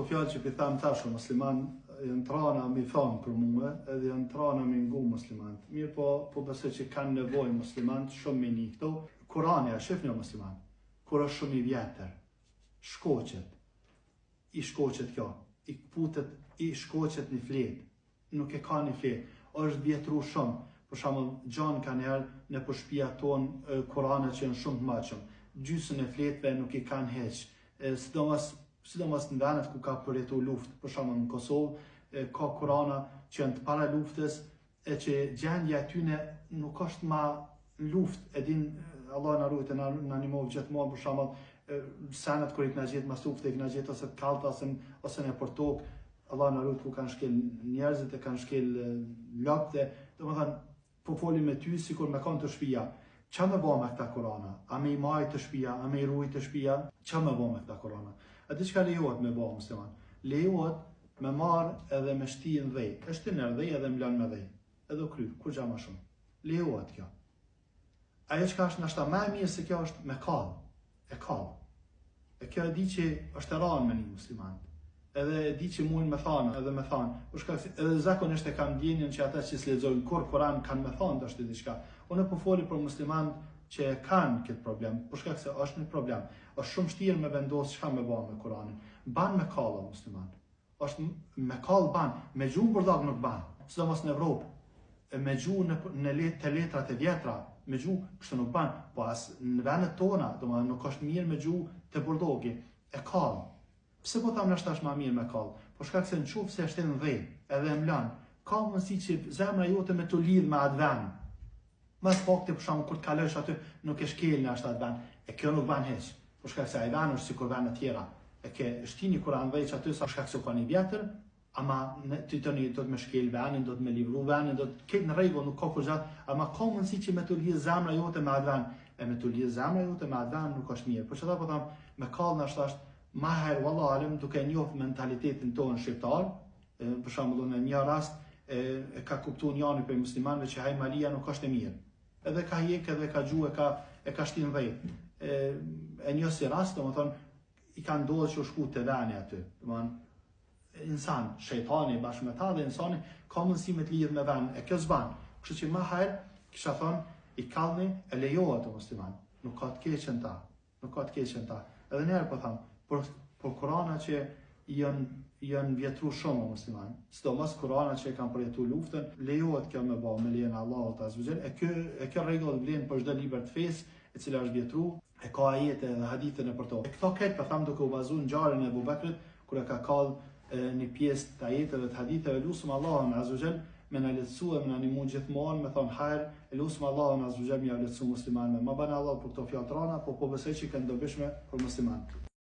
këto fjalë që pithem tash musliman janë trana mi thonë për mua, edhe janë trana mi ngu muslimanët. Mirë po besoj që kanë nevojë muslimanët shumë me një këto. Kurani, a shifni o musliman, kur është shumë i vjetër, i shkoqet kjo, i kputet, i shkoqet një fletë, nuk e ka një fletë, është vjetru shumë. Për shembull, gjan kanë herë në shtëpia tonë Kurane që janë shumë të mëdhshëm. Gjysmën e fletëve nuk i kanë hiç. Sidomos në vendet ku ka përjetu luftë, për shembull në Kosovë, ka Kurana që janë të para luftës e që gjendja e tyre nuk është ma luftë, e din Allah na ruajtë na animov gjithmonë për shembull senet kur i kena gjetë mas luftë, i kena gjetë ose të kallta ose në portok, Allah na ruajtë ku kanë shkel njerëzit e kanë shkel lopte, domethënë po folim me ty sikur me kanë të shtëpia. Qa me bo me këta Kurana? A me i majtë të shtëpia? A me i rujtë të shtëpia? Qa me bo me këta Kurana? A di çka lejohet me bo, musliman? Lejohet me marë edhe me shti në dhej. E shti në dhej edhe mlan me dhej. Edhe kry, kur gja ma shumë. Lejohet kjo. Ajo çka është nashta më e mirë se kjo është me kallë. E kallë. E kjo e di që është e ranë me një musliman. Edhe e di që mujnë me thanë, edhe me thanë. Edhe zakonisht e kam ndjenjën që ata që s'lexojnë kur Kur'an kanë me thanë të është diçka. Unë po foli për muslimanët që e kanë këtë problem, për shkak se është një problem. Është shumë vështirë me vendos çka me bën me Kur'anin. Ban me kallë musliman. Është me kallë ban, me gjuhë burdak nuk ban. Sidomos në Evropë, me gjuhë në letrat e vjetra, me gjuhë kështu nuk ban, po as në vendet tona, domethënë nuk është mirë me gjuhë të burdoki, e kallë. Pse po tham nashta është më mirë me kallë? Po shkak se nëse është në dhej, edhe e mlan, ka mundësi që zemra jote me të lidh me atë vend. Mas fakti për shkak kur të kalosh aty nuk e shkel në atë vend, e kjo nuk ban hiç. Po shkak se ai vend është sikur vende të tjera. E ke shtini Kur'an veç aty sa shkak se ka një vjetër, ama ti tani do të më shkel vendin, do të më livru vendin, do të ketë në rregull, nuk ka kurrë, ama ka mundësi që me të lidh zemra jote me atë vend. E me të lidh zemra jote me atë vend nuk është mirë. Por çfarë po tham, me kallë nashta është ma herë wallahu alem duke njohur mentalitetin tonë shqiptar, për shembull në një rast e ka kuptuar njëri prej muslimanëve që hajmalia nuk është e mirë. Edhe ka hjek edhe ka gjuhë e ka shtin dhej. E një si rast, domethënë i ka ndodhur që u shku te vani aty. Domethënë insan, shejtani bashkë me ta dhe insani ka mundësi me të lidh me vend, e kjo s'ban. Kështu që më herë kisha thonë i kallni e lejohet të musliman. Nuk ka të keqen ta. Nuk ka të keqen ta. Edhe njerë po tham, por Kurana që janë vjetru shumë o musliman, sidomos Kurana që e kanë përjetu luftën, lejohet kjo me ba, me lejen Allahut azza wa jall. E kjo rregull vlen për çdo libër të fesë, e cila është vjetru, e ka ajete dhe hadithe në për to. E këto këtë po tham duke u bazuar në ngjarjen e Abu Bakrit, kur e ka kallë një pjesë të ajeteve të haditheve, lutem Allahun azza wa jall me na lehtësua, me na ndihmu gjithmonë, me thon hajr, lutem Allahun azza wa jall me ja lehtësu muslimanëve. Ma bën Allah për këto fjalë trana, po besoj që kanë dobishme për muslimanët.